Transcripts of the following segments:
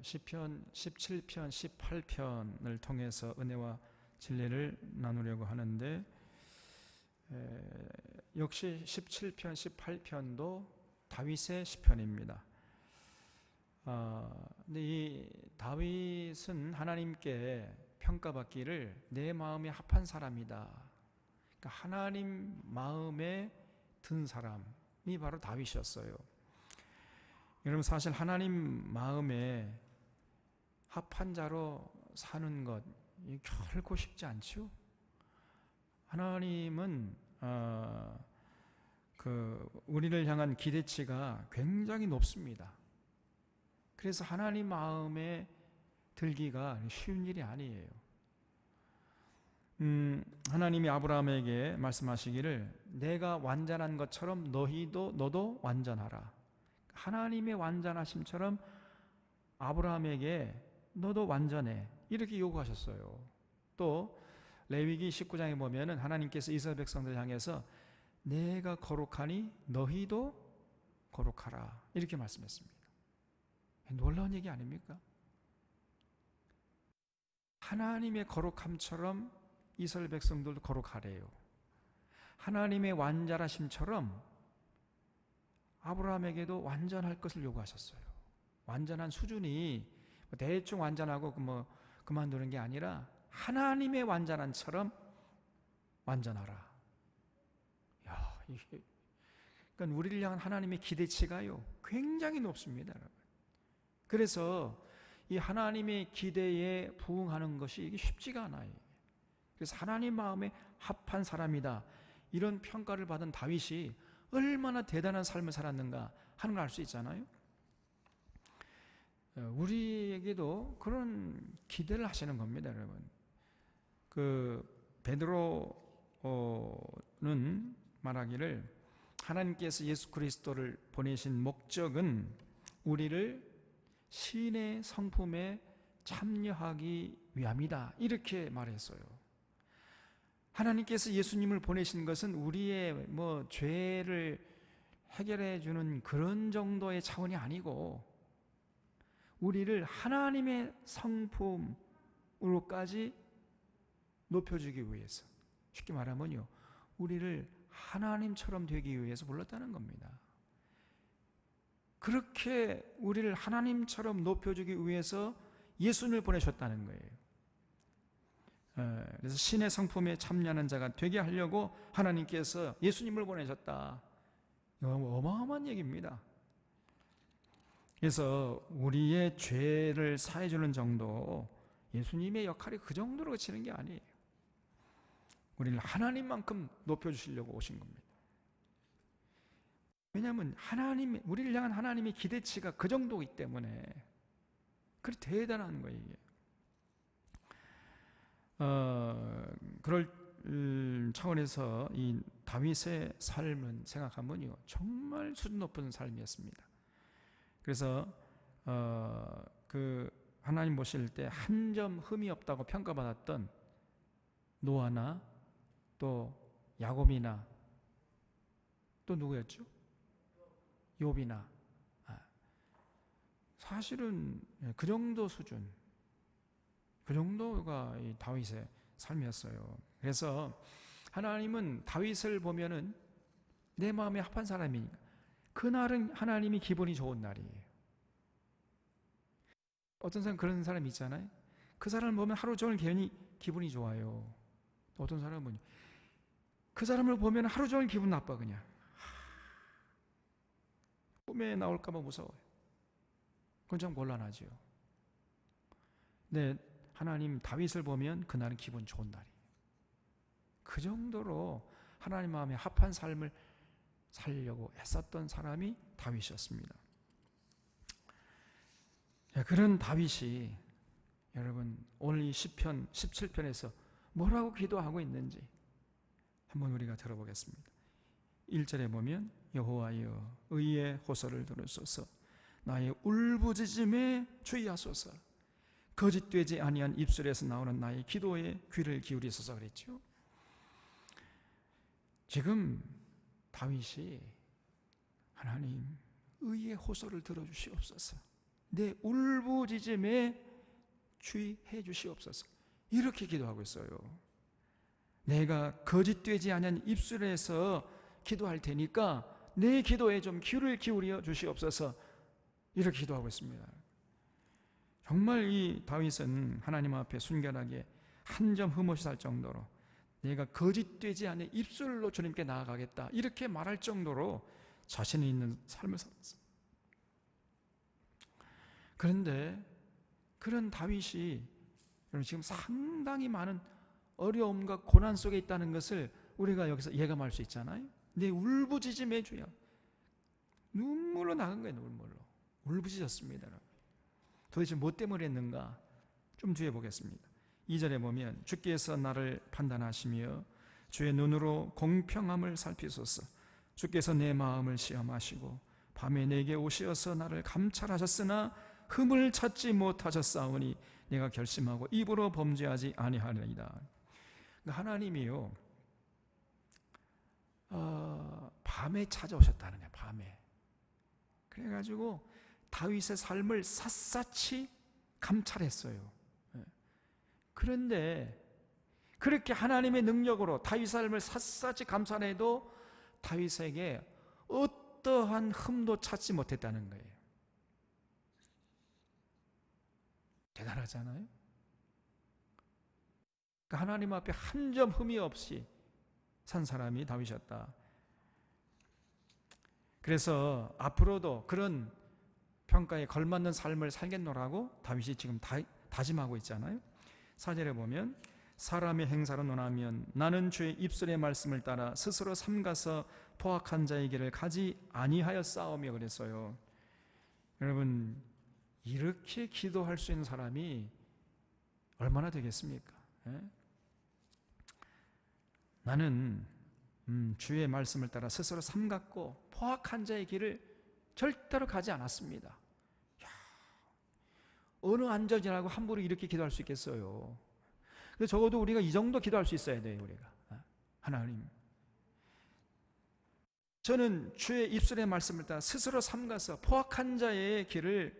시편 17편, 18편을 통해서 은혜와 진리를 나누려고 하는데, 역시 17편, 18편도 다윗의 시편입니다. 근데 이 다윗은 하나님께 평가받기를 내 마음에 합한 사람이다. 그러니까 하나님 마음에 든 사람이 바로 다윗이었어요. 여러분, 사실 하나님 마음에 합한 자로 사는 것 결코 쉽지 않죠. 하나님은 우리를 향한 기대치가 굉장히 높습니다. 그래서 하나님 마음에 들기가 쉬운 일이 아니에요. 하나님이 아브라함에게 말씀하시기를 내가 완전한 것처럼 너도 완전하라. 하나님의 완전하심처럼 아브라함에게 너도 완전해, 이렇게 요구하셨어요. 또 레위기 19장에 보면은 하나님께서 이스라엘 백성들 향해서 내가 거룩하니 너희도 거룩하라, 이렇게 말씀했습니다. 놀라운 얘기 아닙니까? 하나님의 거룩함처럼 이스라엘 백성들도 거룩하래요. 하나님의 완전하심처럼 아브라함에게도 완전할 것을 요구하셨어요. 완전한 수준이 대충 완전하고 그만두는 게 아니라 하나님의 완전한처럼 완전하라. 그러니까 우리를 향한 하나님의 기대치가요 굉장히 높습니다, 여러분. 그래서 이 하나님의 기대에 부응하는 것이 이게 쉽지가 않아요. 그래서 하나님 마음에 합한 사람이다, 이런 평가를 받은 다윗이 얼마나 대단한 삶을 살았는가 하는 걸 알 수 있잖아요. 우리에게도 그런 기대를 하시는 겁니다, 여러분. 베드로는 말하기를 하나님께서 예수 그리스도를 보내신 목적은 우리를 신의 성품에 참여하기 위함이다, 이렇게 말했어요. 하나님께서 예수님을 보내신 것은 우리의 죄를 해결해 주는 그런 정도의 차원이 아니고 우리를 하나님의 성품으로까지 높여주기 위해서, 쉽게 말하면요, 우리를 하나님처럼 되기 위해서 불렀다는 겁니다. 그렇게 우리를 하나님처럼 높여주기 위해서 예수님을 보내셨다는 거예요. 그래서 신의 성품에 참여하는 자가 되게 하려고 하나님께서 예수님을 보내셨다. 어마어마한 얘기입니다. 그래서 우리의 죄를 사해주는 정도, 예수님의 역할이 그 정도로 그치는 게 아니에요. 우리를 하나님만큼 높여주시려고 오신 겁니다. 왜냐하면 우리를 향한 하나님의 기대치가 그 정도이기 때문에 그게 대단한 거예요, 이게. 그럴 차원에서 이 다윗의 삶은 생각하면요 정말 수준 높은 삶이었습니다. 그래서 하나님 보실 때 한 점 흠이 없다고 평가받았던 노아나 또 야곱이나 또 누구였죠? 욥이나, 사실은 그 정도 수준, 그 정도가 이 다윗의 삶이었어요. 그래서 하나님은 다윗을 보면은 내 마음에 합한 사람이니까 그날은 하나님이 기분이 좋은 날이에요. 어떤 사람 그런 사람이 있잖아요. 그 사람을 보면 하루 종일 괜히 기분이 좋아요. 어떤 사람은 그 사람을 보면 하루 종일 기분 나빠. 그냥 꿈에 나올까 봐 무서워요. 그건 좀 곤란하죠. 근데 하나님 다윗을 보면 그날은 기분 좋은 날이에요. 그 정도로 하나님 마음에 합한 삶을 살려고 애썼던 사람이 다윗이었습니다. 그런 다윗이 여러분 오늘 이 시편 17편에서 뭐라고 기도하고 있는지 한번 우리가 들어보겠습니다. 1절에 보면 여호와여 의의 호소를 들으소서, 나의 울부짖음에 주의하소서, 거짓되지 아니한 입술에서 나오는 나의 기도에 귀를 기울이소서 그랬죠. 지금 다윗이 하나님 의의 호소를 들어주시옵소서, 내 울부짖음에 주의해 주시옵소서. 이렇게 기도하고 있어요. 내가 거짓되지 않은 입술에서 기도할 테니까 내 기도에 좀 귀를 기울여 주시옵소서. 이렇게 기도하고 있습니다. 정말 이 다윗은 하나님 앞에 순결하게 한 점 흠없이 살 정도로 내가 거짓되지 않은 입술로 주님께 나아가겠다 이렇게 말할 정도로 자신 있는 삶을 살았어요. 그런데 그런 다윗이 지금 상당히 많은 어려움과 고난 속에 있다는 것을 우리가 여기서 예감할 수 있잖아요. 내 울부짖음에 주여, 눈물로 나간 거예요. 눈물로 울부짖었습니다. 도대체 뭐 때문에 했는가? 좀 뒤에 보겠습니다. 2절에 보면 주께서 나를 판단하시며 주의 눈으로 공평함을 살피소서. 주께서 내 마음을 시험하시고 밤에 내게 오시어서 나를 감찰하셨으나 흠을 찾지 못하셨사오니 내가 결심하고 입으로 범죄하지 아니하리이다. 하나님이요, 밤에 찾아오셨다는 거예요. 밤에. 그래가지고 다윗의 삶을 샅샅이 감찰했어요. 그런데 그렇게 하나님의 능력으로 다윗 삶을 샅샅이 감찰해도 다윗에게 어떠한 흠도 찾지 못했다는 거예요. 대단하잖아요. 그러니까 하나님 앞에 한 점 흠이 없이 산 사람이 다윗이었다. 그래서 앞으로도 그런 평가에 걸맞는 삶을 살겠노라고 다윗이 지금 다짐하고 있잖아요. 4절에 보면 사람의 행사로 논하면 나는 주의 입술의 말씀을 따라 스스로 삼가서 포악한 자의 길을 가지 아니하였사오며 그랬어요. 여러분, 이렇게 기도할 수 있는 사람이 얼마나 되겠습니까? 나는 주의 말씀을 따라 스스로 삼갔고 포악한 자의 길을 절대로 가지 않았습니다. 어느 안전이라고 함부로 이렇게 기도할 수 있겠어요? 근데 적어도 우리가 이 정도 기도할 수 있어야 돼요. 우리가 하나님, 저는 주의 입술의 말씀을 따라 스스로 삼가서 포악한 자의 길을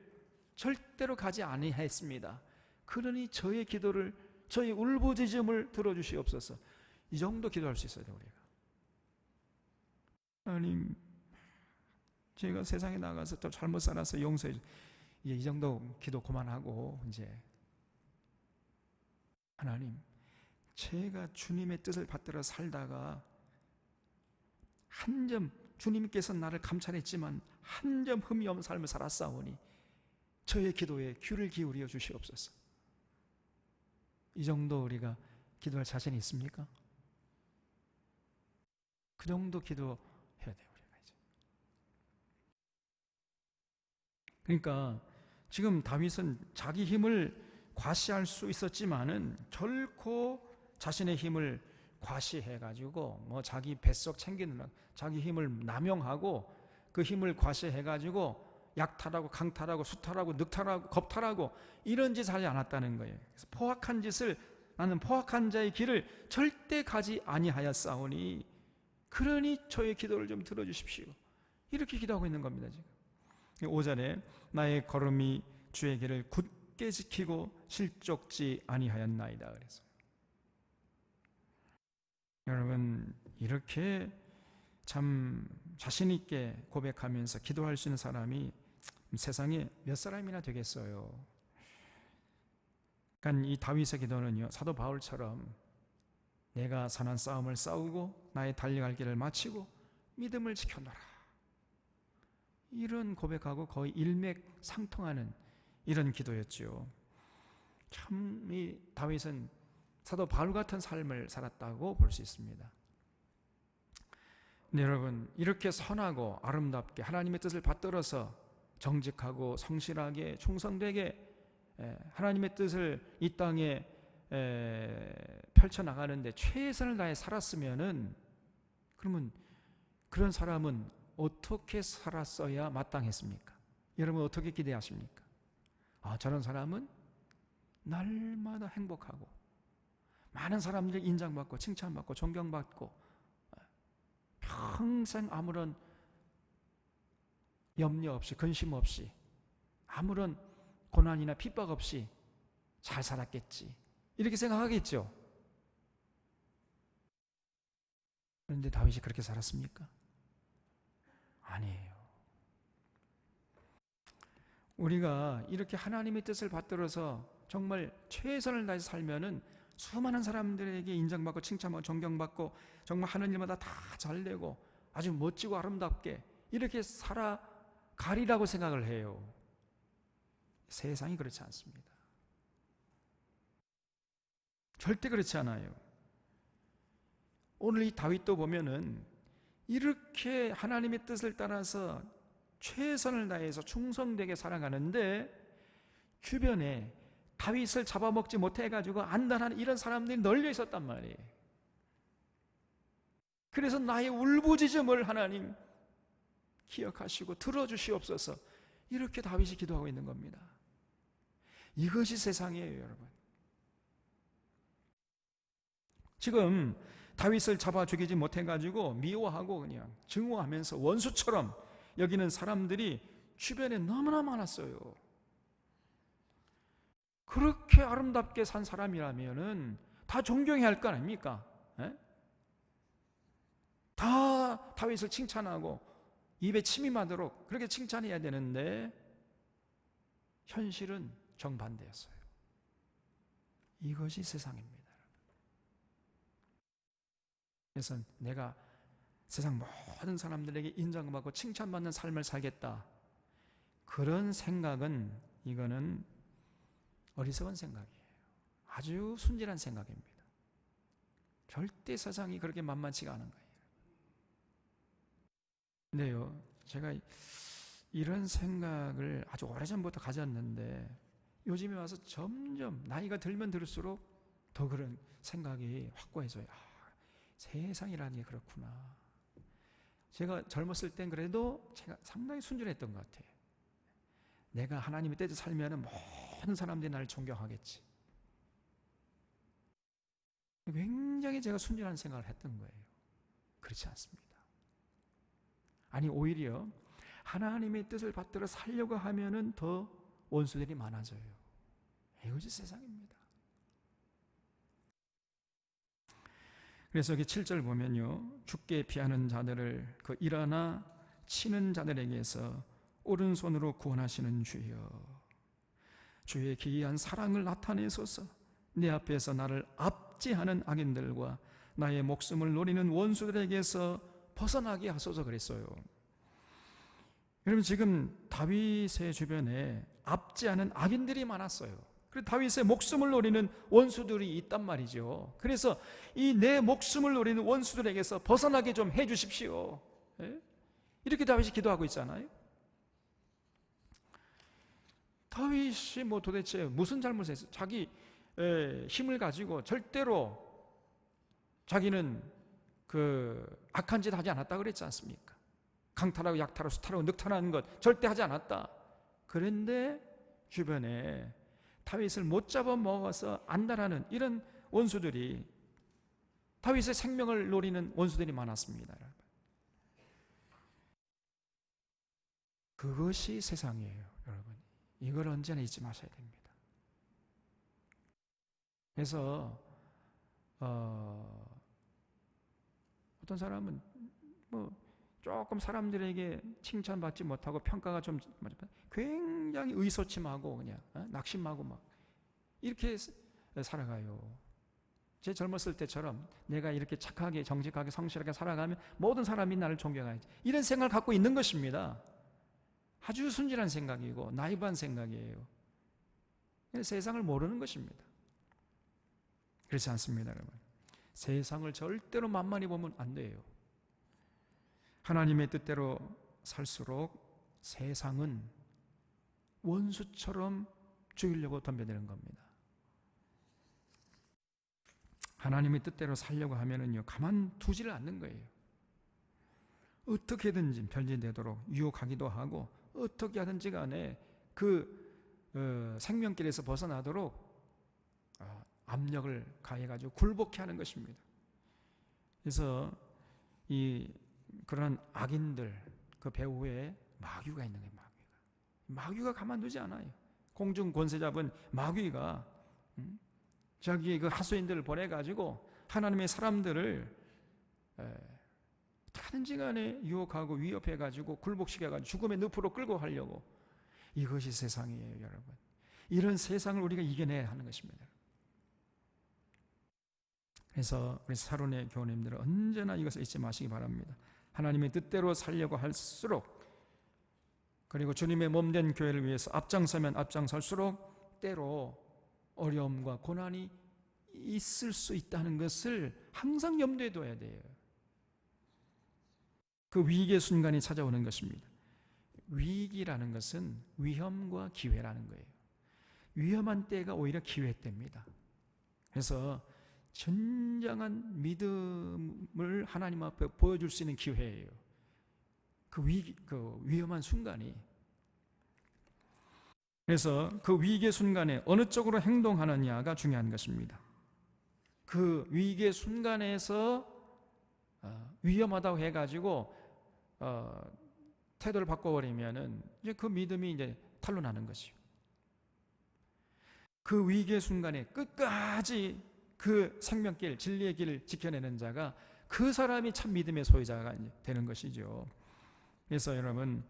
절대로 가지 아니하였습니다. 그러니 저의 기도를, 저의 울부짖음을 들어주시옵소서. 이 정도 기도할 수 있어야 돼요. 우리가 하나님, 제가 세상에 나가서 또 잘못 살아서 용서해 주세요. 이 정도 기도 그만하고 이제 하나님, 제가 주님의 뜻을 받들어 살다가 한 점, 주님께서 나를 감찰했지만 한 점 흠이 없는 삶을 살았사오니 저의 기도에 귀를 기울여 주시옵소서. 이 정도 우리가 기도할 자신이 있습니까? 그 정도 기도해야 돼요, 우리가 이제. 그러니까 지금 다윗은 자기 힘을 과시할 수 있었지만은 결코 자신의 힘을 과시해가지고 뭐 자기 뱃속 챙기느라 자기 힘을 남용하고 그 힘을 과시해가지고 약탈하고 강탈하고 수탈하고 늑탈하고 겁탈하고 이런 짓을 하지 않았다는 거예요. 그래서 포악한 짓을, 나는 포악한 자의 길을 절대 가지 아니하였사오니 그러니 저의 기도를 좀 들어주십시오. 이렇게 기도하고 있는 겁니다. 지금 5절에 나의 걸음이 주의 길을 굳게 지키고 실족지 아니하였나이다 그래서, 여러분, 이렇게 참 자신 있게 고백하면서 기도할 수 있는 사람이 세상에 몇 사람이나 되겠어요. 그러니까 이 다윗의 기도는요, 사도 바울처럼 내가 선한 싸움을 싸우고 나의 달려갈 길을 마치고 믿음을 지켜노라, 이런 고백하고 거의 일맥상통하는 이런 기도였죠. 참 이 다윗은 사도 바울 같은 삶을 살았다고 볼 수 있습니다. 네, 여러분, 이렇게 선하고 아름답게 하나님의 뜻을 받들어서 정직하고 성실하게 충성되게 하나님의 뜻을 이 땅에 펼쳐나가는데 최선을 다해 살았으면은, 그러면 그런 사람은 어떻게 살았어야 마땅했습니까? 여러분 어떻게 기대하십니까? 저런 사람은 날마다 행복하고 많은 사람들이 인정받고 칭찬받고 존경받고 평생 아무런 염려 없이 근심 없이 아무런 고난이나 핍박 없이 잘 살았겠지, 이렇게 생각하겠죠. 그런데 다윗이 그렇게 살았습니까? 아니에요. 우리가 이렇게 하나님의 뜻을 받들어서 정말 최선을 다해서 살면은 수많은 사람들에게 인정받고 칭찬받고 존경받고 정말 하는 일마다 다 잘되고 아주 멋지고 아름답게 이렇게 살아가리라고 생각을 해요. 세상이 그렇지 않습니다. 절대 그렇지 않아요. 오늘 이 다윗도 보면은 이렇게 하나님의 뜻을 따라서 최선을 다해서 충성되게 살아가는데 주변에 다윗을 잡아먹지 못해가지고 안달하는 이런 사람들이 널려 있었단 말이에요. 그래서 나의 울부짖음을 하나님 기억하시고 들어주시옵소서, 이렇게 다윗이 기도하고 있는 겁니다. 이것이 세상이에요, 여러분. 지금 다윗을 잡아 죽이지 못해가지고 미워하고 그냥 증오하면서 원수처럼 여기는 사람들이 주변에 너무나 많았어요. 그렇게 아름답게 산 사람이라면은 다 존경해야 할 거 아닙니까? 에? 다 다윗을 칭찬하고 입에 침이 마도록 그렇게 칭찬해야 되는데 현실은 정반대였어요. 이것이 세상입니다. 그래서 내가 세상 모든 사람들에게 인정받고 칭찬받는 삶을 살겠다, 그런 생각은 이거는 어리석은 생각이에요. 아주 순진한 생각입니다. 절대 세상이 그렇게 만만치가 않은 거예요. 근데요, 제가 이런 생각을 아주 오래전부터 가졌는데 요즘에 와서 점점 나이가 들면 들수록 더 그런 생각이 확고해져요. 세상이라는 게 그렇구나. 제가 젊었을 땐 그래도 제가 상당히 순진했던 것 같아요. 내가 하나님의 뜻에 살면 모든 사람들이 나를 존경하겠지. 굉장히 제가 순진한 생각을 했던 거예요. 그렇지 않습니다. 아니, 오히려 하나님의 뜻을 받들어 살려고 하면은 더 원수들이 많아져요. 이것이 세상입니다. 그래서 여기 7절 보면요, 죽게 피하는 자들을 그 일어나 치는 자들에게서 오른손으로 구원하시는 주여, 주의 기이한 사랑을 나타내소서. 내 앞에서 나를 압제하는 악인들과 나의 목숨을 노리는 원수들에게서 벗어나게 하소서 그랬어요. 여러분, 지금 다윗의 주변에 압제하는 악인들이 많았어요. 그리고 다윗의 목숨을 노리는 원수들이 있단 말이죠. 그래서 이 내 목숨을 노리는 원수들에게서 벗어나게 좀 해주십시오. 이렇게 다윗이 기도하고 있잖아요. 다윗이 뭐 도대체 무슨 잘못을 했어요? 자기 힘을 가지고 절대로 자기는 그 악한 짓 하지 않았다 그랬지 않습니까? 강탈하고 약탈하고 수탈하고 늑탈하는 것 절대 하지 않았다. 그런데 주변에 다윗을 못 잡아 먹어서 안달하는 이런 원수들이, 다윗의 생명을 노리는 원수들이 많았습니다. 그것이 세상이에요, 여러분. 이걸 언제나 잊지 마셔야 됩니다. 그래서 어떤 사람은 뭐 조금 사람들에게 칭찬받지 못하고 평가가 좀 굉장히 의소침하고 그냥 낙심하고 막 이렇게 살아가요. 제 젊었을 때처럼 내가 이렇게 착하게 정직하게 성실하게 살아가면 모든 사람이 나를 존경하지, 이런 생각을 갖고 있는 것입니다. 아주 순진한 생각이고 나이브한 생각이에요. 세상을 모르는 것입니다. 그렇지 않습니다, 여러분. 세상을 절대로 만만히 보면 안 돼요. 하나님의 뜻대로 살수록 세상은 원수처럼 죽이려고 덤벼드는 겁니다. 하나님의 뜻대로 살려고 하면은요, 가만두지를 않는 거예요. 어떻게든지 변질되도록 유혹하기도 하고, 어떻게 하든지 간에 그 생명길에서 벗어나도록 압력을 가해가지고 굴복해 하는 것입니다. 그래서 그런 악인들 그 배후에 마귀가 있는 거예요. 마귀가 가만두지 않아요. 공중 권세 잡은 마귀가 자기의 그 하소인들을 보내가지고 하나님의 사람들을 다든지 간에 유혹하고 위협해가지고 굴복시켜가지고 죽음의 늪으로 끌고 가려고. 이것이 세상이에요, 여러분. 이런 세상을 우리가 이겨내야 하는 것입니다. 그래서 우리 사론의 교우님들은 언제나 이것을 잊지 마시기 바랍니다. 하나님의 뜻대로 살려고 할수록, 그리고 주님의 몸된 교회를 위해서 앞장서면 앞장설수록 때로 어려움과 고난이 있을 수 있다는 것을 항상 염두에 둬야 돼요. 그 위기의 순간이 찾아오는 것입니다. 위기라는 것은 위험과 기회라는 거예요. 위험한 때가 오히려 기회 때입니다. 그래서 진정한 믿음을 하나님 앞에 보여줄 수 있는 기회예요. 그 위험한 순간이. 그래서 그 위기의 순간에 어느 쪽으로 행동하느냐가 중요한 것입니다. 그 위기의 순간에서 위험하다고 해가지고 태도를 바꿔버리면은 이제 그 믿음이 이제 탄로나는 것이요. 그 위기의 순간에 끝까지 그 생명길, 진리의 길을 지켜내는 자가, 그 사람이 참 믿음의 소유자가 되는 것이죠. 그래서 여러분,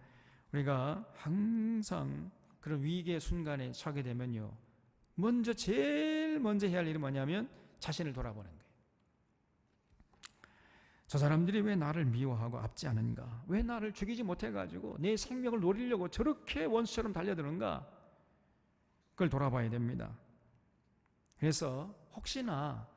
우리가 항상 그런 위기의 순간에 처하게 되면요, 제일 먼저 해야 할 일이 뭐냐면 자신을 돌아보는 거예요. 저 사람들이 왜 나를 미워하고 앞지 않은가? 왜 나를 죽이지 못해가지고 내 생명을 노리려고 저렇게 원수처럼 달려드는가? 그걸 돌아봐야 됩니다. 그래서 혹시나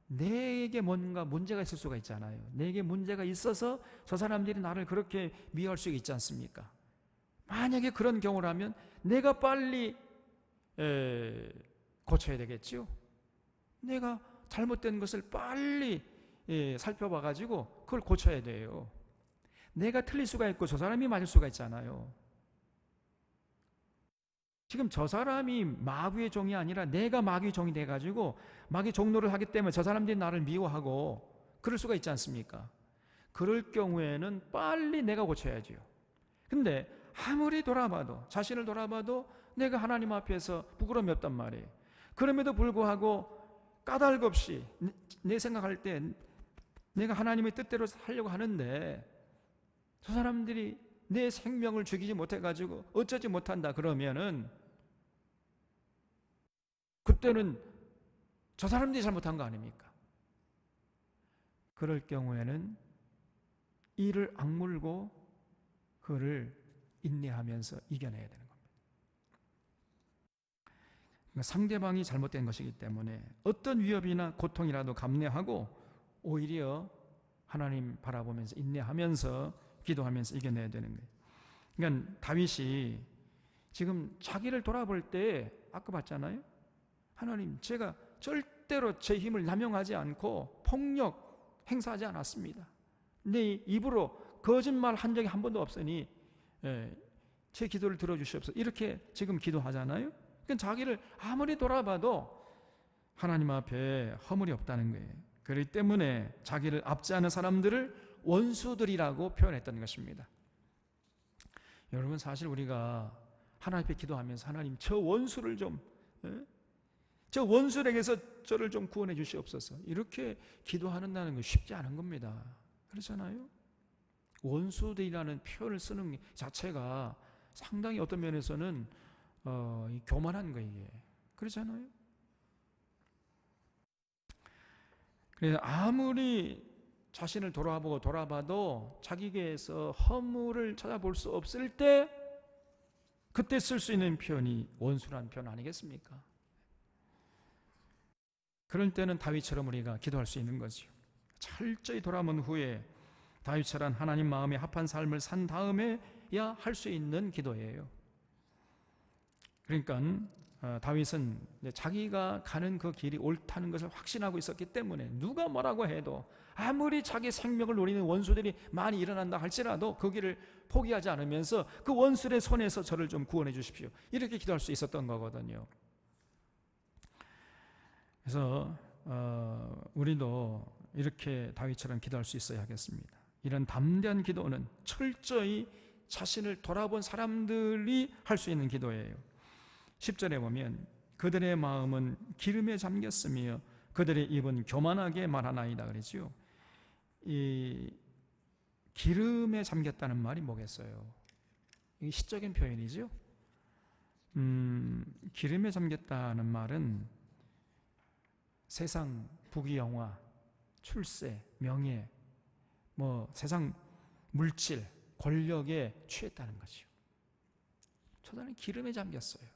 내게 뭔가 문제가 있을 수가 있잖아요. 내게 문제가 있어서 저 사람들이 나를 그렇게 미워할 수 있지 않습니까? 만약에 그런 경우라면 내가 빨리 고쳐야 되겠죠. 내가 잘못된 것을 빨리 살펴봐가지고 그걸 고쳐야 돼요. 내가 틀릴 수가 있고 저 사람이 맞을 수가 있잖아요. 지금 저 사람이 마귀의 종이 아니라 내가 마귀의 종이 돼가지고 마귀 종노를 하기 때문에 저 사람들이 나를 미워하고 그럴 수가 있지 않습니까? 그럴 경우에는 빨리 내가 고쳐야지요. 근데 아무리 돌아봐도, 자신을 돌아봐도 내가 하나님 앞에서 부끄러움이 없단 말이에요. 그럼에도 불구하고 까닭 없이 내 생각할 때 내가 하나님의 뜻대로 살려고 하는데 저 사람들이 내 생명을 죽이지 못해가지고 어쩌지 못한다 그러면은, 그때는 저 사람들이 잘못한 거 아닙니까? 그럴 경우에는 이를 악물고 그를 인내하면서 이겨내야 되는 겁니다. 그러니까 상대방이 잘못된 것이기 때문에 어떤 위협이나 고통이라도 감내하고 오히려 하나님 바라보면서 인내하면서 기도하면서 이겨내야 되는 거예요. 그러니까 다윗이 지금 자기를 돌아볼 때 아까 봤잖아요. 하나님, 제가 절대로 제 힘을 남용하지 않고 폭력 행사하지 않았습니다. 내 입으로 거짓말 한 적이 한 번도 없으니 제 기도를 들어주시옵소서. 이렇게 지금 기도하잖아요. 그러니까 자기를 아무리 돌아봐도 하나님 앞에 허물이 없다는 거예요. 그렇기 때문에 자기를 앞지 않은 사람들을 원수들이라고 표현했던 것입니다. 여러분, 사실 우리가 하나님 앞에 기도하면서 하나님, 저 원수를 저 원수에게서 저를 좀 구원해 주시옵소서, 이렇게 기도하는다는 건 쉽지 않은 겁니다. 그렇잖아요. 원수들이라는 표현을 쓰는 것 자체가 상당히 어떤 면에서는 교만한 거예요. 그렇잖아요. 그래서 아무리 자신을 돌아봐도 자기에게서 허물을 찾아볼 수 없을 때 그때 쓸 수 있는 표현이 원수라는 표현 아니겠습니까? 그럴 때는 다윗처럼 우리가 기도할 수 있는 거죠. 철저히 돌아본 후에 다윗처럼 하나님 마음에 합한 삶을 산 다음에야 할 수 있는 기도예요. 그러니까 다윗은 자기가 가는 그 길이 옳다는 것을 확신하고 있었기 때문에 누가 뭐라고 해도, 아무리 자기 생명을 노리는 원수들이 많이 일어난다 할지라도 그 길을 포기하지 않으면서 그 원수의 손에서 저를 좀 구원해 주십시오, 이렇게 기도할 수 있었던 거거든요. 그래서 우리도 이렇게 다윗처럼 기도할 수 있어야 하겠습니다. 이런 담대한 기도는 철저히 자신을 돌아본 사람들이 할 수 있는 기도예요. 10절에 보면 그들의 마음은 기름에 잠겼으며 그들의 입은 교만하게 말하나이다 그랬죠. 이 기름에 잠겼다는 말이 뭐겠어요? 이게 시적인 표현이죠. 기름에 잠겼다는 말은 세상 부귀영화, 출세, 명예, 세상 물질, 권력에 취했다는 거죠. 저들은 기름에 잠겼어요.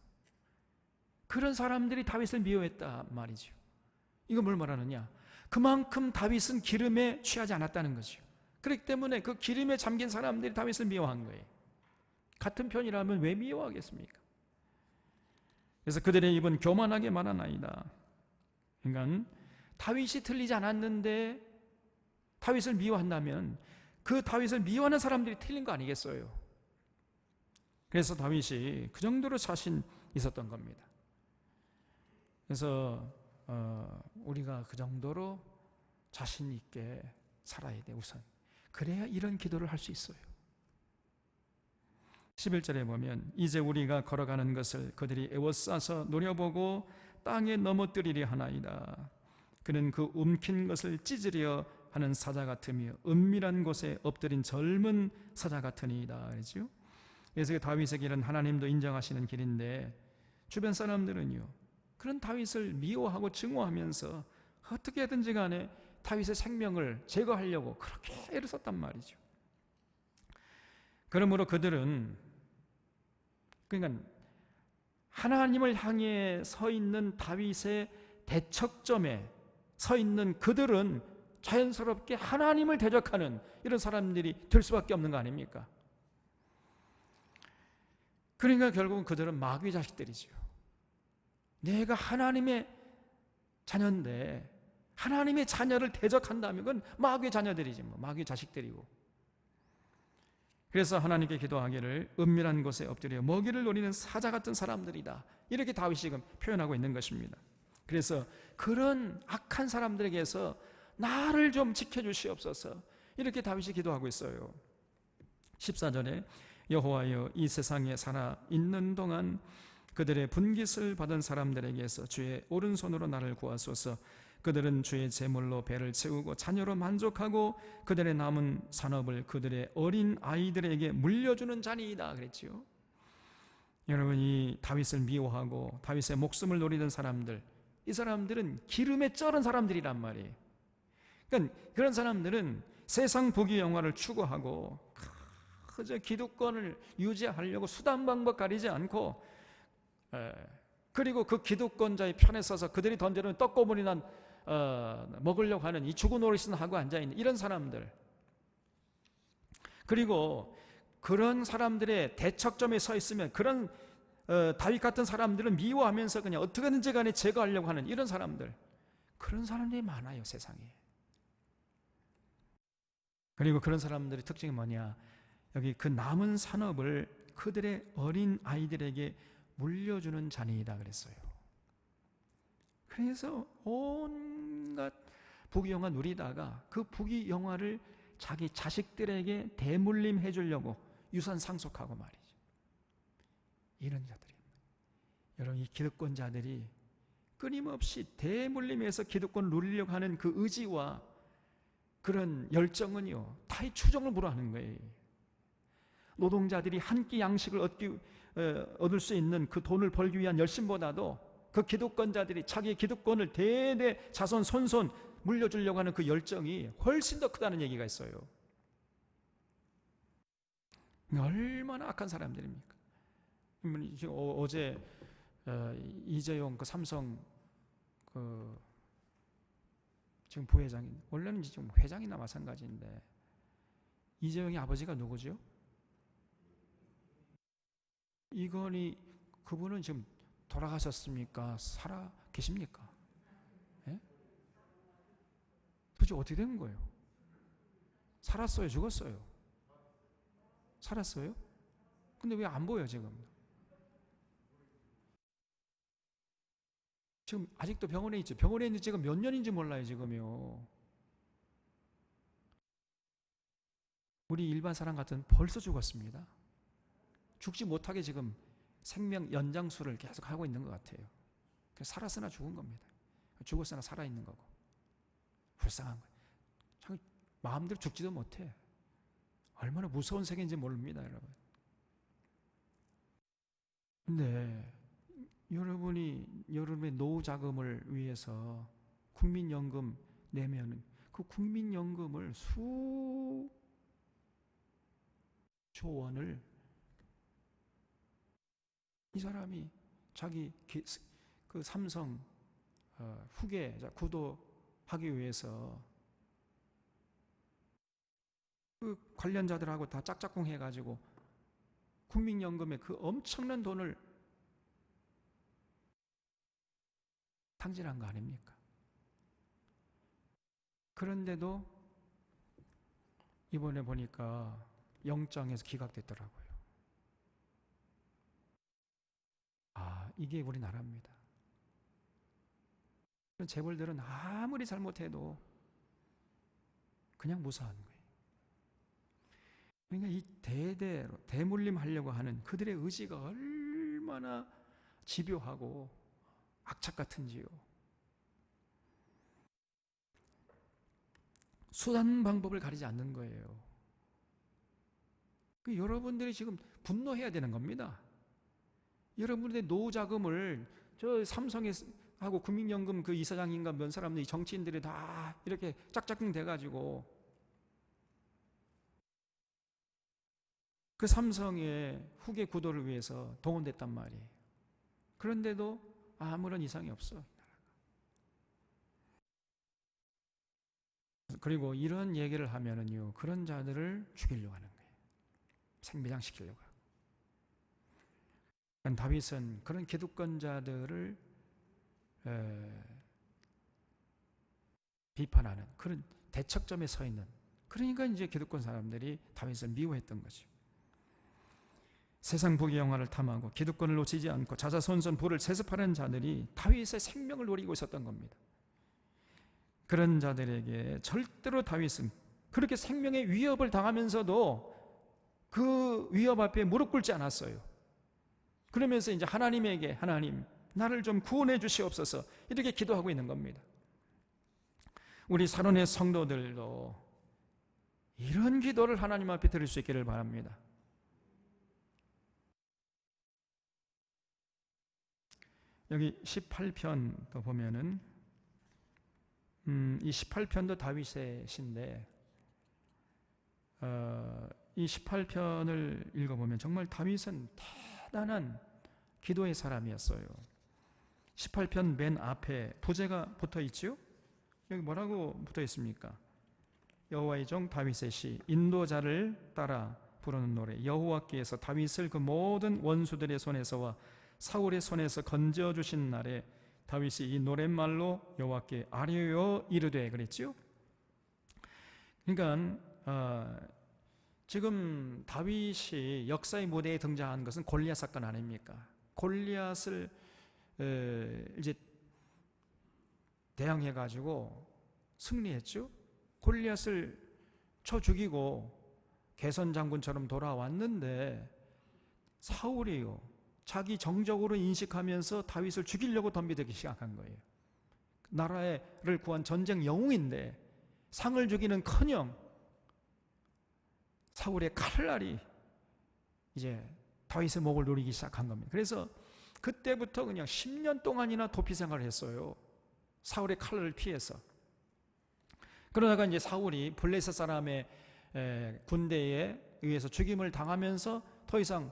그런 사람들이 다윗을 미워했다 말이죠. 이거 뭘 말하느냐? 그만큼 다윗은 기름에 취하지 않았다는 거죠. 그렇기 때문에 그 기름에 잠긴 사람들이 다윗을 미워한 거예요. 같은 편이라면 왜 미워하겠습니까? 그래서 그들의 입은 교만하게 말하나이다. 그러니까 다윗이 틀리지 않았는데 다윗을 미워한다면 그 다윗을 미워하는 사람들이 틀린 거 아니겠어요? 그래서 다윗이 그 정도로 자신 있었던 겁니다. 그래서 우리가 그 정도로 자신 있게 살아야 돼 우선. 그래야 이런 기도를 할 수 있어요. 11절에 보면 이제 우리가 걸어가는 것을 그들이 애워싸서 노려보고 땅에 넘어뜨리려 하나이다. 그는 그 움킨 것을 찢으려 하는 사자 같으며 은밀한 곳에 엎드린 젊은 사자 같으니이다. 그렇죠? 그래서 다윗의 길은 하나님도 인정하시는 길인데 주변 사람들은요 그런 다윗을 미워하고 증오하면서 어떻게든지 간에 다윗의 생명을 제거하려고 그렇게 애를 썼단 말이죠. 그러므로 그들은 그러니까 하나님을 향해 서 있는 다윗의 대척점에 서 있는 그들은 자연스럽게 하나님을 대적하는 이런 사람들이 될 수밖에 없는 거 아닙니까? 그러니까 결국은 그들은 마귀 자식들이죠. 내가 하나님의 자녀인데 하나님의 자녀를 대적한다면 그건 마귀의 자녀들이지 마귀의 자식들이고. 그래서 하나님께 기도하기를 은밀한 곳에 엎드려 먹이를 노리는 사자 같은 사람들이다. 이렇게 다윗이 지금 표현하고 있는 것입니다. 그래서 그런 악한 사람들에게서 나를 좀 지켜주시옵소서 이렇게 다윗이 기도하고 있어요. 14절에 여호와여 이 세상에 살아 있는 동안 그들의 분깃을 받은 사람들에게서 주의 오른손으로 나를 구하소서. 그들은 주의 제물로 배를 채우고 자녀로 만족하고 그들의 남은 산업을 그들의 어린 아이들에게 물려주는 자니이다 그랬지요. 여러분 이 다윗을 미워하고 다윗의 목숨을 노리던 사람들, 이 사람들은 기름에 쩔은 사람들이란 말이에요. 그러니까 그런 사람들은 세상 부귀영화를 추구하고 그저 기득권을 유지하려고 수단 방법 가리지 않고 그리고 그 기득권자의 편에 서서 그들이 던져놓은 떡고물이나 먹으려고 하는 이 죽은 노릇을 하고 앉아있는 이런 사람들, 그리고 그런 사람들의 대척점에 서 있으면 그런 다윗 같은 사람들은 미워하면서 그냥 어떻게든지 간에 제거하려고 하는 이런 사람들, 그런 사람들이 많아요 세상에. 그리고 그런 사람들의 특징이 뭐냐, 여기 그 남은 산업을 그들의 어린 아이들에게 물려주는 자니이다 그랬어요. 그래서 온갖 부귀영화 누리다가 그 부귀영화를 자기 자식들에게 대물림해 주려고 유산 상속하고 말이죠. 이런 자들입니다. 여러분 이 기득권자들이 끊임없이 대물림해서 기득권을 누리려고 하는 그 의지와 그런 열정은요 타의 추종을 불허하는 거예요. 노동자들이 한 끼 양식을 얻을 수 있는 그 돈을 벌기 위한 열심보다도 그 기득권자들이 자기의 기득권을 대대 자손 손손 물려주려고 하는 그 열정이 훨씬 더 크다는 얘기가 있어요. 얼마나 악한 사람들입니까? 지금 어제 이재용 그 삼성 그 지금 부회장이, 원래는 지금 회장이나 마찬가지인데 이재용의 아버지가 누구죠? 이건희, 그분은 지금 돌아가셨습니까? 살아 계십니까? 예? 도대체 어떻게 된 거예요? 살았어요? 죽었어요? 살았어요? 근데 왜 안 보여요 지금? 지금 아직도 병원에 있죠. 병원에 있는 지금 몇 년인지 몰라요 지금요. 우리 일반 사람 같은 벌써 죽었습니다. 죽지 못하게 지금 생명 연장술을 계속 하고 있는 것 같아요. 살았으나 죽은 겁니다. 죽었으나 살아있는 거고. 불쌍한 거예요. 참 마음대로 죽지도 못해. 얼마나 무서운 세계인지 모릅니다, 여러분. 근데 여러분의 노후 자금을 위해서 국민연금 내면은 그 국민연금을 수조 원을 이 사람이 자기 그 삼성 후계 구도하기 위해서 그 관련자들하고 다 짝짝꿍 해가지고 국민연금에 그 엄청난 돈을 탕진한 거 아닙니까? 그런데도 이번에 보니까 영장에서 기각됐더라고요. 이게 우리나라입니다. 재벌들은 아무리 잘못해도 그냥 무사한 거예요. 그러니까 이 대대로 대물림하려고 하는 그들의 의지가 얼마나 집요하고 악착 같은지요. 수단 방법을 가리지 않는 거예요. 여러분들이 지금 분노해야 되는 겁니다. 여러분들의 노후 자금을 저 삼성에 하고 국민연금 그 이사장인가 몇 사람들이 정치인들이 다 이렇게 짝짝꿍 돼가지고 그 삼성의 후계 구도를 위해서 동원됐단 말이에요. 그런데도 아무런 이상이 없어. 그리고 이런 얘기를 하면은요, 그런 자들을 죽이려고 하는 거예요. 생매장시키려고 하고. 다윗은 그런 기득권자들을 비판하는 그런 대척점에 서 있는, 그러니까 이제 기득권 사람들이 다윗을 미워했던 거죠. 세상 부귀 영화를 탐하고 기득권을 놓치지 않고 자자손손 부를 세습하는 자들이 다윗의 생명을 노리고 있었던 겁니다. 그런 자들에게 절대로 다윗은 그렇게 생명의 위협을 당하면서도 그 위협 앞에 무릎 꿇지 않았어요. 그러면서 이제 하나님에게, 하나님 나를 좀 구원해 주시옵소서, 이렇게 기도하고 있는 겁니다. 우리 사론의 성도들도 이런 기도를 하나님 앞에 드릴 수 있기를 바랍니다. 여기 18편도 보면은 이 18편도 다윗의 시인데 이 18편을 읽어보면 정말 다윗은 대단한 기도의 사람이었어요. 18편 맨 앞에 부제가 붙어 있죠? 여기 뭐라고 붙어 있습니까? 여호와의 종 다윗의 시, 인도자를 따라 부르는 노래. 여호와께서 다윗을 그 모든 원수들의 손에서와 사울의 손에서 건져주신 날에 다윗이 이 노랫말로 여호와께 아뢰어 이르되 그랬죠? 그러니까 지금 다윗이 역사의 무대에 등장한 것은 골리앗 사건 아닙니까? 골리앗을 이제 대항해 가지고 승리했죠. 골리앗을 쳐 죽이고 개선 장군처럼 돌아왔는데 사울이요, 자기 정적으로 인식하면서 다윗을 죽이려고 덤비들기 시작한 거예요. 나라를 구한 전쟁 영웅인데 상을 주기는커녕 사울의 칼날이 이제 다윗의 목을 노리기 시작한 겁니다. 그래서 그때부터 그냥 10년 동안이나 도피 생활을 했어요. 사울의 칼날을 피해서. 그러다가 이제 사울이 블레셋 사람의 군대에 의해서 죽임을 당하면서 더 이상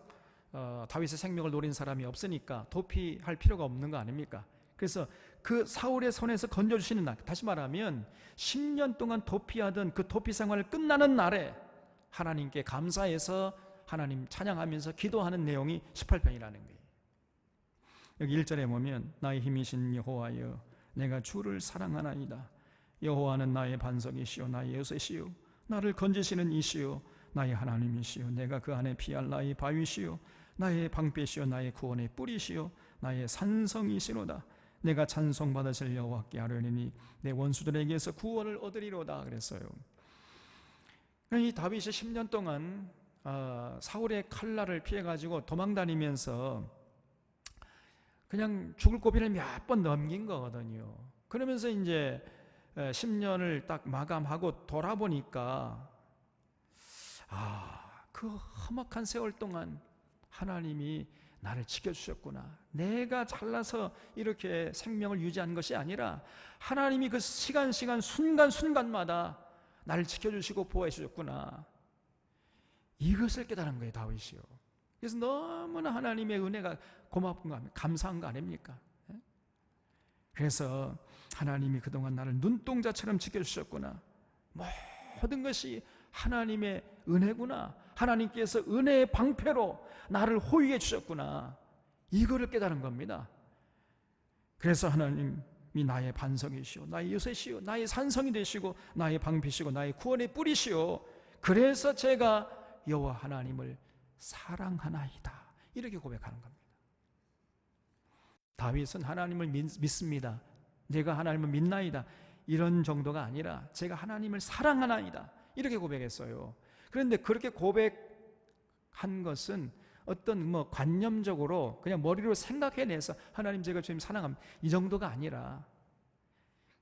다윗의 생명을 노린 사람이 없으니까 도피할 필요가 없는 거 아닙니까? 그래서 그 사울의 손에서 건져주시는 날, 다시 말하면 10년 동안 도피하던 그 도피 생활을 끝나는 날에 하나님께 감사해서 하나님 찬양하면서 기도하는 내용이 18편이라는 거예요. 여기 1절에 보면 나의 힘이신 여호와여 내가 주를 사랑하나이다. 여호와는 나의 반석이시오 나의 요새시오 나를 건지시는 이시오 나의 하나님이시오 내가 그 안에 피할 나의 바위시오 나의 방패시오 나의 구원의 뿌리시오 나의 산성이시로다. 내가 찬송받으실 여호와께 아뢰리니 내 원수들에게서 구원을 얻으리로다 그랬어요. 이 다윗이 10년 동안 사울의 칼날을 피해가지고 도망다니면서 그냥 죽을 고비를 몇 번 넘긴 거거든요. 그러면서 이제 10년을 딱 마감하고 돌아보니까 그 험악한 세월 동안 하나님이 나를 지켜주셨구나. 내가 잘나서 이렇게 생명을 유지한 것이 아니라 하나님이 그 시간 순간순간마다 나를 지켜주시고 보호해 주셨구나. 이것을 깨달은 거예요, 다윗이요. 그래서 너무나 하나님의 은혜가 고맙은 거, 감사한 거 아닙니까? 그래서 하나님이 그동안 나를 눈동자처럼 지켜주셨구나. 모든 것이 하나님의 은혜구나. 하나님께서 은혜의 방패로 나를 호위해 주셨구나. 이거를 깨달은 겁니다. 그래서 하나님이 나의 반석이시오, 나의 요새시오, 나의 산성이 되시고 나의 방패시고 나의 구원의 뿌리시오. 그래서 제가 여호와 하나님을 사랑하나이다. 이렇게 고백하는 겁니다. 다윗은 하나님을 믿습니다. 내가 하나님을 믿나이다. 이런 정도가 아니라 제가 하나님을 사랑하나이다. 이렇게 고백했어요. 그런데 그렇게 고백한 것은 어떤 관념적으로 그냥 머리로 생각해내서 하나님 제가 주님 사랑합니다, 이 정도가 아니라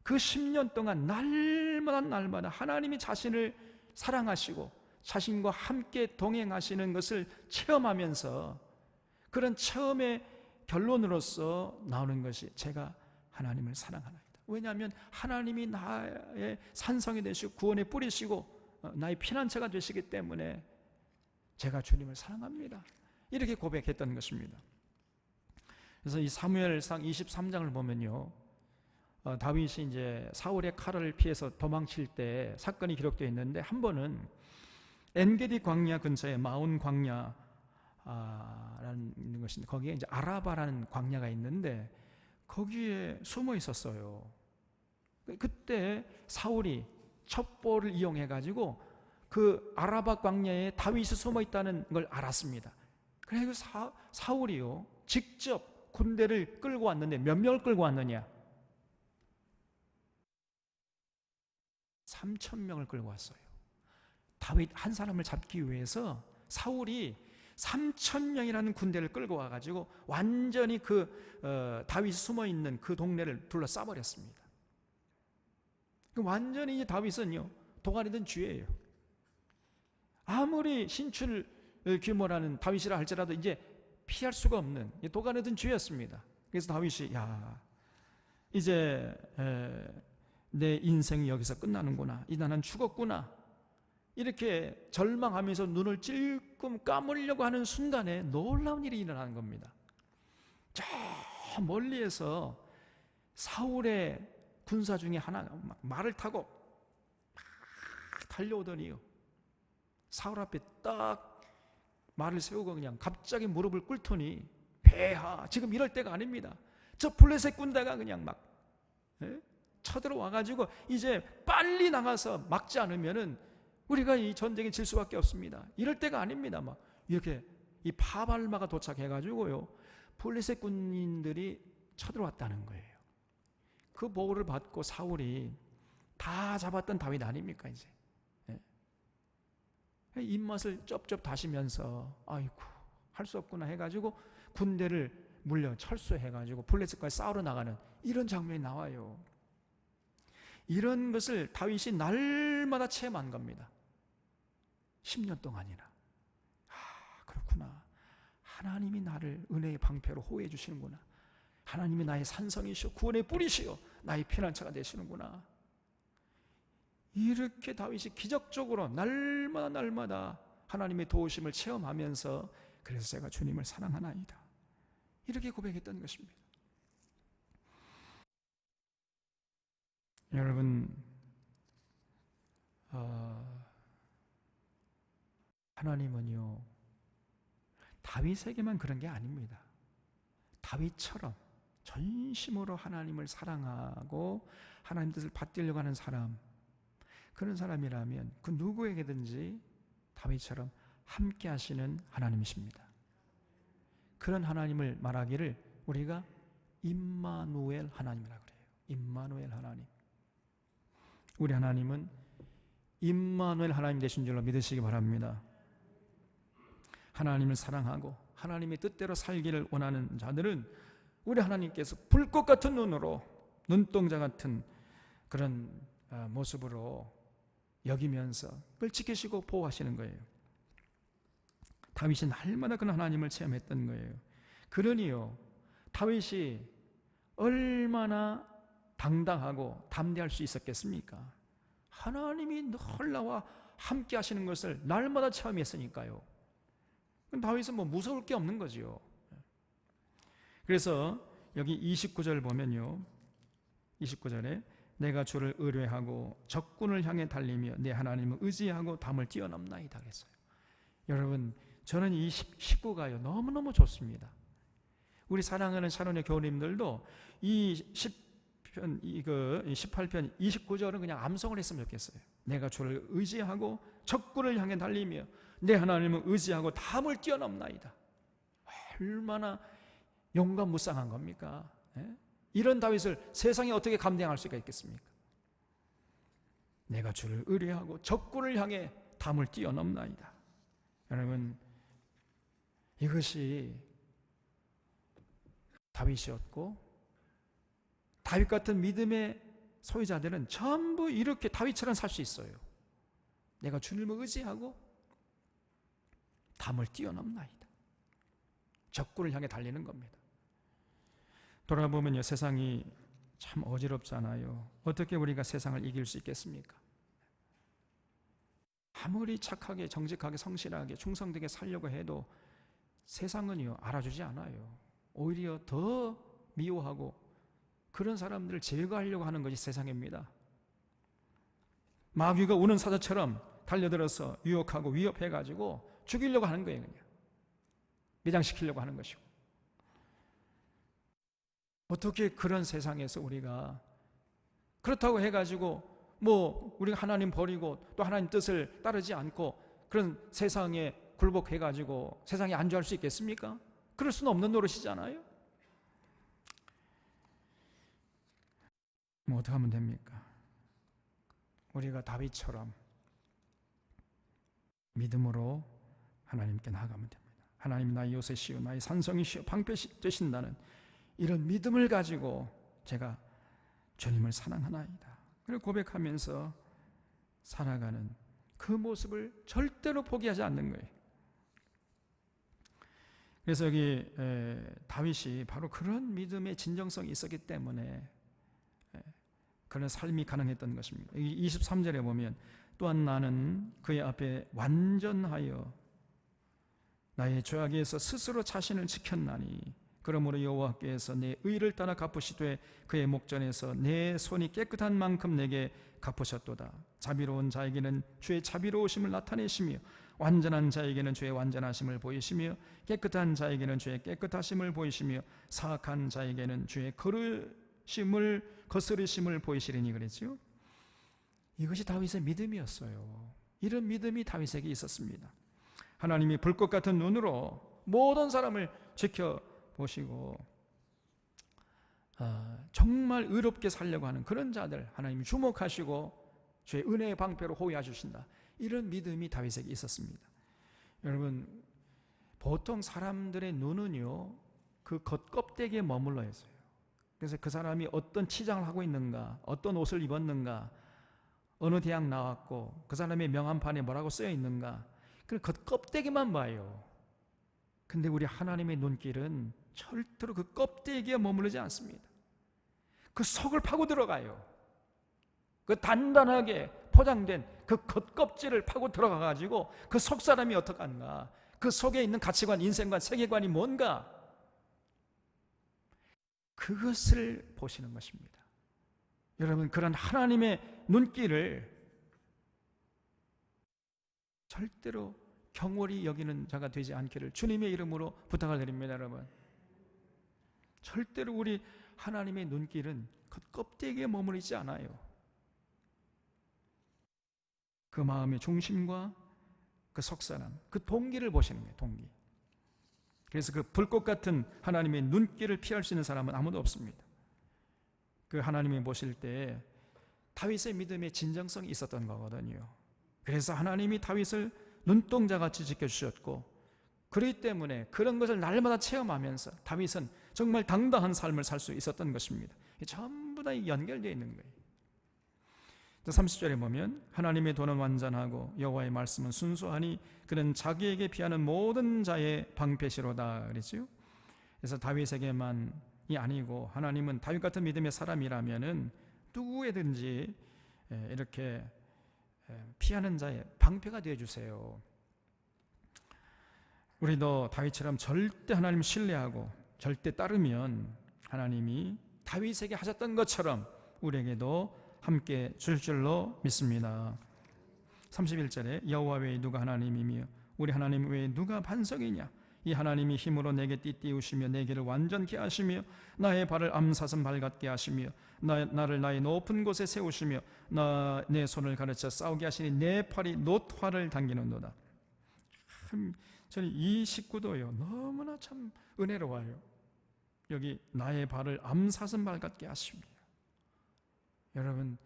그 10년 동안 날마다 하나님이 자신을 사랑하시고 자신과 함께 동행하시는 것을 체험하면서 그런 체험의 결론으로서 나오는 것이 제가 하나님을 사랑하나이다. 왜냐하면 하나님이 나의 산성이 되시고 구원의 뿌리시고 나의 피난처가 되시기 때문에 제가 주님을 사랑합니다. 이렇게 고백했던 것입니다. 그래서 이 사무엘상 23장을 보면요, 다윗이 이제 사울의 칼을 피해서 도망칠 때 사건이 기록되어 있는데, 한 번은 엔게디 광야 근처에 마온 광야라는 것인데 거기에 이제 아라바라는 광야가 있는데 거기에 숨어 있었어요. 그때 사울이 첩보를 이용해 가지고 그 아라바 광야에 다윗이 숨어 있다는 걸 알았습니다. 그래서 사울이요 직접 군대를 끌고 왔는데 몇 명을 끌고 왔느냐? 3,000명을 끌고 왔어요. 다윗 한 사람을 잡기 위해서 사울이 3,000명이라는 군대를 끌고 와가지고 완전히 다윗이 숨어있는 그 동네를 둘러싸버렸습니다. 완전히 이제 다윗은요 도가니 든 쥐예요. 아무리 신출 규모라는 다윗이라 할지라도 이제 피할 수가 없는 도가니 든 쥐였습니다. 그래서 다윗이 이제 내 인생이 여기서 끝나는구나, 이 나는 죽었구나, 이렇게 절망하면서 눈을 찔끔 감으려고 하는 순간에 놀라운 일이 일어나는 겁니다. 저 멀리에서 사울의 군사 중에 하나가 말을 타고 막 달려오더니요, 사울 앞에 딱 말을 세우고 그냥 갑자기 무릎을 꿇더니, 폐하, 지금 이럴 때가 아닙니다. 저 블레셋 군대가 그냥 막 쳐들어와가지고 이제 빨리 나가서 막지 않으면은 우리가 이 전쟁에 질 수밖에 없습니다. 이럴 때가 아닙니다. 막 이렇게 이 파발마가 도착해가지고요 블레셋 군인들이 쳐들어왔다는 거예요. 그 보호를 받고 사울이 다 잡았던 다윗 아닙니까 이제? 입맛을 쩝쩝 다시면서 아이고 할 수 없구나 해가지고 군대를 물려 철수해가지고 블레셋까지 싸우러 나가는 이런 장면이 나와요. 이런 것을 다윗이 날마다 체험한 겁니다. 10년 동안이나. 그렇구나. 하나님이 나를 은혜의 방패로 호위해 주시는구나. 하나님이 나의 산성이시오, 구원의 뿌리시오, 나의 피난처가 되시는구나. 이렇게 다윗이 기적적으로 날마다 하나님의 도우심을 체험하면서 그래서 제가 주님을 사랑하나이다, 이렇게 고백했던 것입니다. 여러분, 하나님은요 다윗에게만 그런 게 아닙니다. 다윗처럼 전심으로 하나님을 사랑하고 하나님 뜻을 받들려고 하는 사람, 그런 사람이라면 그 누구에게든지 다윗처럼 함께 하시는 하나님이십니다. 그런 하나님을 말하기를 우리가 임마누엘 하나님이라고 그래요. 임마누엘 하나님. 우리 하나님은 임마누엘 하나님 되신 줄로 믿으시기 바랍니다. 하나님을 사랑하고 하나님의 뜻대로 살기를 원하는 자들은 우리 하나님께서 불꽃 같은 눈으로, 눈동자 같은 그런 모습으로 여기면서 그걸 지키시고 보호하시는 거예요. 다윗이 날마다 그런 하나님을 체험했던 거예요. 그러니요, 다윗이 얼마나 당당하고 담대할 수 있었겠습니까? 하나님이 늘 나와 함께 하시는 것을 날마다 체험했으니까요. 다윗은 뭐 무서울 게 없는 거지요. 그래서 여기 29절 보면요, 29절에 내가 주를 의뢰하고 적군을 향해 달리며 내 하나님을 의지하고 담을 뛰어넘나이다 그랬어요. 여러분, 저는 이 19가요 너무너무 좋습니다. 우리 사랑하는 샤론의 교우님들도 이 18편 29절은 그냥 암송을 했으면 좋겠어요. 내가 주를 의지하고 적군을 향해 달리며 내 하나님을 의지하고 담을 뛰어넘나이다. 얼마나 용감무쌍한 겁니까? 이런 다윗을 세상에 어떻게 감당할 수가 있겠습니까? 내가 주를 의뢰하고 적군을 향해 담을 뛰어넘나이다. 여러분, 이것이 다윗이었고, 다윗 같은 믿음의 소유자들은 전부 이렇게 다윗처럼 살 수 있어요. 내가 주님을 의지하고 담을 뛰어넘나이다. 적군을 향해 달리는 겁니다. 돌아보면요, 세상이 참 어지럽잖아요. 어떻게 우리가 세상을 이길 수 있겠습니까? 아무리 착하게, 정직하게, 성실하게, 충성되게 살려고 해도 세상은요, 알아주지 않아요. 오히려 더 미워하고 그런 사람들을 제거하려고 하는 것이 세상입니다. 마귀가 우는 사자처럼 달려들어서 유혹하고 위협해가지고 죽이려고 하는 거예요. 그냥 매장시키려고 하는 것이고. 어떻게 그런 세상에서 우리가 그렇다고 해가지고 뭐 우리가 하나님 버리고 또 하나님 뜻을 따르지 않고 그런 세상에 굴복해가지고 세상에 안주할 수 있겠습니까? 그럴 수는 없는 노릇이잖아요. 뭐 어떻게 하면 됩니까? 우리가 다윗처럼 믿음으로 하나님께 나아가면 됩니다. 하나님, 나의 요새시요 나의 산성이시요 방패 되신다는 이런 믿음을 가지고 제가 주님을 사랑하나이다, 그리고 고백하면서 살아가는 그 모습을 절대로 포기하지 않는 거예요. 그래서 여기 다윗이 바로 그런 믿음의 진정성이 있었기 때문에 그런 삶이 가능했던 것입니다. 23절에 보면 또한 나는 그의 앞에 완전하여 나의 죄악에서 스스로 자신을 지켰나니 그러므로 여호와께서 내 의를 따라 갚으시되 그의 목전에서 내 손이 깨끗한 만큼 내게 갚으셨도다. 자비로운 자에게는 주의 자비로우심을 나타내시며 완전한 자에게는 주의 완전하심을 보이시며 깨끗한 자에게는 주의 깨끗하심을 보이시며 사악한 자에게는 주의 거스르심을 보이시리니 그랬죠. 이것이 다윗의 믿음이었어요. 이런 믿음이 다윗에게 있었습니다. 하나님이 불꽃 같은 눈으로 모든 사람을 지켜보시고 정말 의롭게 살려고 하는 그런 자들 하나님이 주목하시고 주의 은혜의 방패로 호위해 주신다. 이런 믿음이 다윗에게 있었습니다. 여러분, 보통 사람들의 눈은요, 그 겉껍데기에 머물러 있어요. 그래서 그 사람이 어떤 치장을 하고 있는가, 어떤 옷을 입었는가, 어느 대학 나왔고 그 사람의 명함판에 뭐라고 쓰여 있는가, 그 겉껍데기만 봐요. 근데 우리 하나님의 눈길은 절대로 그 껍데기에 머무르지 않습니다. 그 속을 파고 들어가요. 그 단단하게 포장된 그 겉껍질을 파고 들어가가지고 그 속 사람이 어떡한가, 그 속에 있는 가치관, 인생관, 세계관이 뭔가, 그것을 보시는 것입니다. 여러분, 그런 하나님의 눈길을 절대로 경홀히 여기는 자가 되지 않기를 주님의 이름으로 부탁을 드립니다. 여러분, 절대로 우리 하나님의 눈길은 겉껍데기에 머무르지 않아요. 그 마음의 중심과 그 속사람, 그 동기를 보시는 거예요. 동기. 그래서 그 불꽃 같은 하나님의 눈길을 피할 수 있는 사람은 아무도 없습니다. 그 하나님이 보실 때 다윗의 믿음의 진정성이 있었던 거거든요. 그래서 하나님이 다윗을 눈동자같이 지켜주셨고, 그렇기 때문에 그런 것을 날마다 체험하면서 다윗은 정말 당당한 삶을 살 수 있었던 것입니다. 전부 다 연결되어 있는 거예요. 30절에 보면 하나님의 도는 완전하고 여호와의 말씀은 순수하니 그는 자기에게 피하는 모든 자의 방패시로다 그랬죠. 그래서 다윗에게만이 아니고 하나님은 다윗 같은 믿음의 사람이라면은 누구에든지 이렇게 피하는 자의 방패가 되어 주세요. 우리도 다윗처럼 절대 하나님을 신뢰하고 절대 따르면 하나님이 다윗에게 하셨던 것처럼 우리에게도 함께 줄 줄로 믿습니다. 31절에 여호와 외에 누가 하나님이며 우리 하나님 외에 누가 반석이냐. 이 하나님이 힘으로 내게 띠띠우시며 내 길을 완전케 하시며 나의 발을 암사슴 발 같게 하시며 나를 나의 높은 곳에 세우시며 내 손을 가르쳐 싸우게 하시니 내 팔이 놋화를 당기는도다. 저는 이 식구도요 너무나 참 은혜로워요. 여기 나의 발을 암사슴 발 같게 하십니다. 여러분,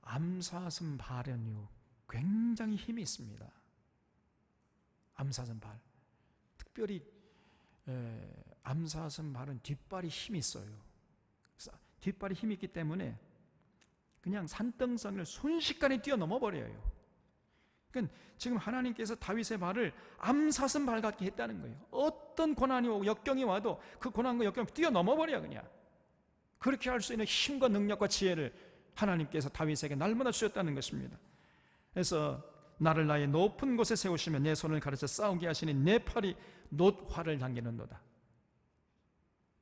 암사슴 발은요 굉장히 힘이 있습니다. 암사슴 발, 특별히 암사슴 발은 뒷발이 힘이 있어요. 뒷발이 힘이 있기 때문에 그냥 산등성을 순식간에 뛰어넘어 버려요. 그러니까 지금 하나님께서 다윗의 발을 암사슴 발 같게 했다는 거예요. 어떤 고난이 오고 역경이 와도 그 고난과 역경을 뛰어넘어 버려. 그냥 그렇게 할 수 있는 힘과 능력과 지혜를 하나님께서 다윗에게 날마다 주셨다는 것입니다. 그래서 나를 나의 높은 곳에 세우시며 내 손을 가르쳐 싸우게 하시니 내 팔이 놋화를 당기는도다.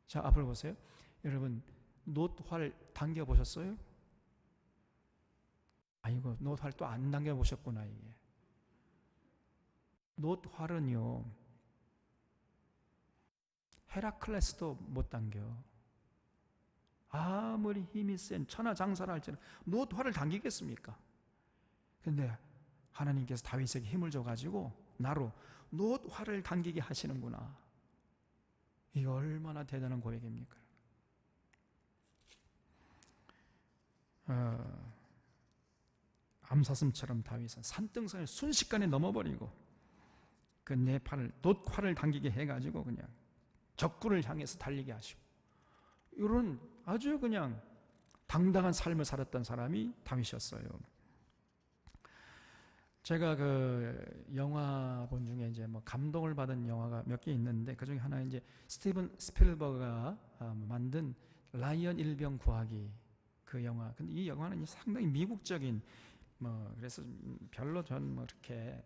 자, 앞을 보세요. 여러분, 놋화를 당겨보셨어요? 아이고, 놋화를 또 안 당겨보셨구나. 이게 놋화는요 헤라클레스도 못 당겨. 아무리 힘이 센 천하장사를 할지는 놋화를 당기겠습니까? 그런데 하나님께서 다윗에게 힘을 줘가지고 나로 놋화를 당기게 하시는구나. 이거 얼마나 대단한 고백입니까? 암사슴처럼 다윗은 산등성을 순식간에 넘어버리고 그 내 팔을 놋화를 당기게 해가지고 그냥 적군을 향해서 달리게 하시고, 이런 아주 그냥 당당한 삶을 살았던 사람이 다윗이었어요. 제가 그 영화 본 중에 이제 뭐 감동을 받은 영화가 몇 개 있는데 그 중에 하나 이제 스티븐 스필버그가 만든 라이언 일병 구하기 그 영화. 근데 이 영화는 상당히 미국적인 그래서 별로 전 뭐 이렇게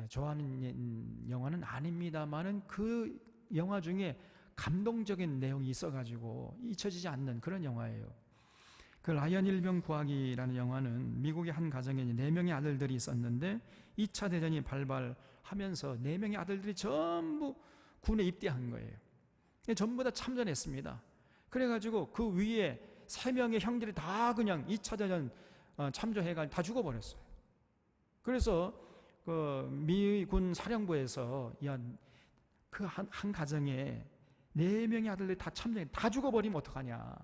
좋아하는 영화는 아닙니다만은 그 영화 중에 감동적인 내용이 있어가지고 잊혀지지 않는 그런 영화예요. 그 라이언 일병 구하기라는 영화는 미국의 한 가정에 4명의 아들들이 있었는데 2차 대전이 발발하면서 4명의 아들들이 전부 군에 입대한 거예요. 전부 다 참전했습니다. 그래가지고 그 위에 3명의 형들이 다 그냥 2차 대전 참전해가지고 다 죽어버렸어요. 그래서 그 미군 사령부에서 그 한 가정에 4명의 아들들이 다 참전해 다 죽어버리면 어떡하냐.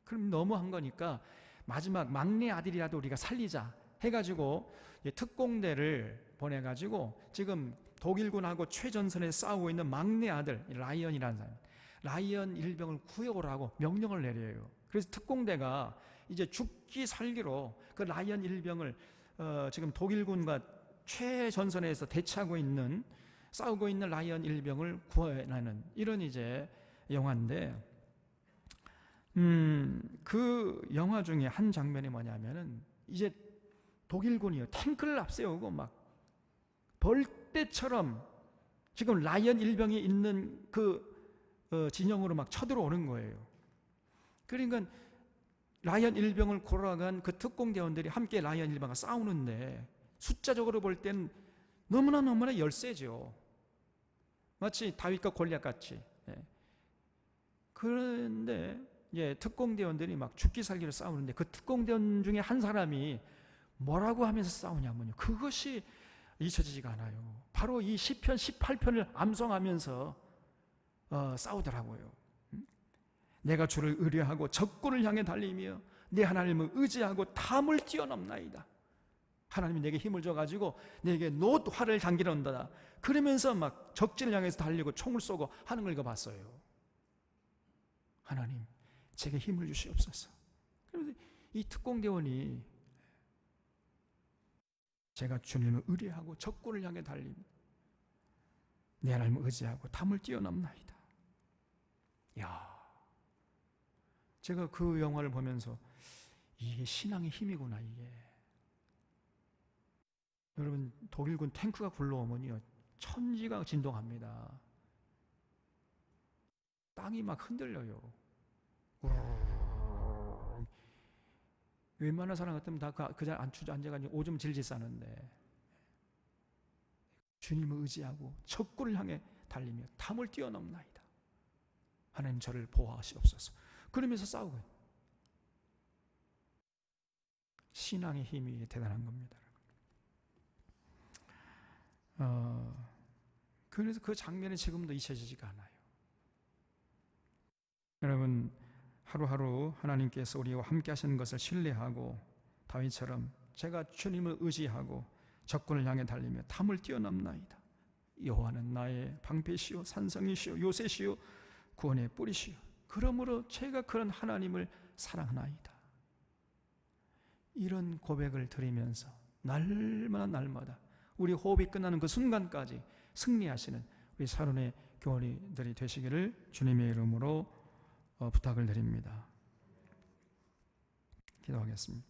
그럼 너무한 거니까 마지막 막내 아들이라도 우리가 살리자 해가지고 특공대를 보내가지고 지금 독일군하고 최전선에 싸우고 있는 막내 아들 라이언이라는 사람, 라이언 일병을 구해오라고 명령을 내려요. 그래서 특공대가 이제 죽기 살기로 그 라이언 일병을 지금 독일군과 최전선에서 대치하고 있는 싸우고 있는 라이언 일병을 구해내는 이런 이제 영화인데, 그 영화 중에 한 장면이 뭐냐면은 이제 독일군이요 탱크를 앞세우고 막 벌떼처럼 지금 라이언 일병이 있는 그 진영으로 막 쳐들어오는 거예요. 그러니까 라이언 일병을 고라간 그 특공대원들이 함께 라이언 일병과 싸우는데 숫자적으로 볼 땐 너무나 열세죠. 마치 다윗과 골리앗 같이. 그런데 특공대원들이 막 죽기 살기로 싸우는데 그 특공대원 중에 한 사람이 뭐라고 하면서 싸우냐면요, 그것이 잊혀지지가 않아요. 바로 이 시편 18편을 암송하면서 싸우더라고요. 내가 주를 의뢰하고 적군을 향해 달리며 내 하나님을 의지하고 담을 뛰어넘나이다. 하나님이 내게 힘을 줘가지고 내게 놋화를 당기는다. 그러면서 막 적진을 향해서 달리고 총을 쏘고 하는 걸 봤어요. 하나님, 제게 힘을 주시옵소서. 그래서 이 특공대원이 제가 주님을 의뢰하고 적군을 향해 달리며 내 하나님을 의지하고 담을 뛰어넘나이다. 야, 제가 그 영화를 보면서 이게 신앙의 힘이구나, 이게. 여러분, 독일군 탱크가 굴러오면요, 천지가 진동합니다. 땅이 막 흔들려요. 웬만한 사람 같으면 다 그 자리에 앉아가지고 오줌 질질 싸는데, 주님을 의지하고 적군을 향해 달리며 담을 뛰어넘나이다. 하나님, 저를 보호하시옵소서. 그러면서 싸우고 있는 신앙의 힘이 대단한 겁니다. 그래서 그 장면이 지금도 잊혀지지가 않아요. 여러분, 하루하루 하나님께서 우리와 함께 하시는 것을 신뢰하고 다윗처럼 제가 주님을 의지하고 적군을 향해 달리며 담을 뛰어넘나이다. 여호와는 나의 방패시요 산성이시요 요새시요 구원의 뿌리시요. 그러므로 제가 그런 하나님을 사랑하나이다. 이런 고백을 드리면서 날마다 우리 호흡이 끝나는 그 순간까지 승리하시는 우리 사론의 교우들이 되시기를 주님의 이름으로 부탁을 드립니다. 기도하겠습니다.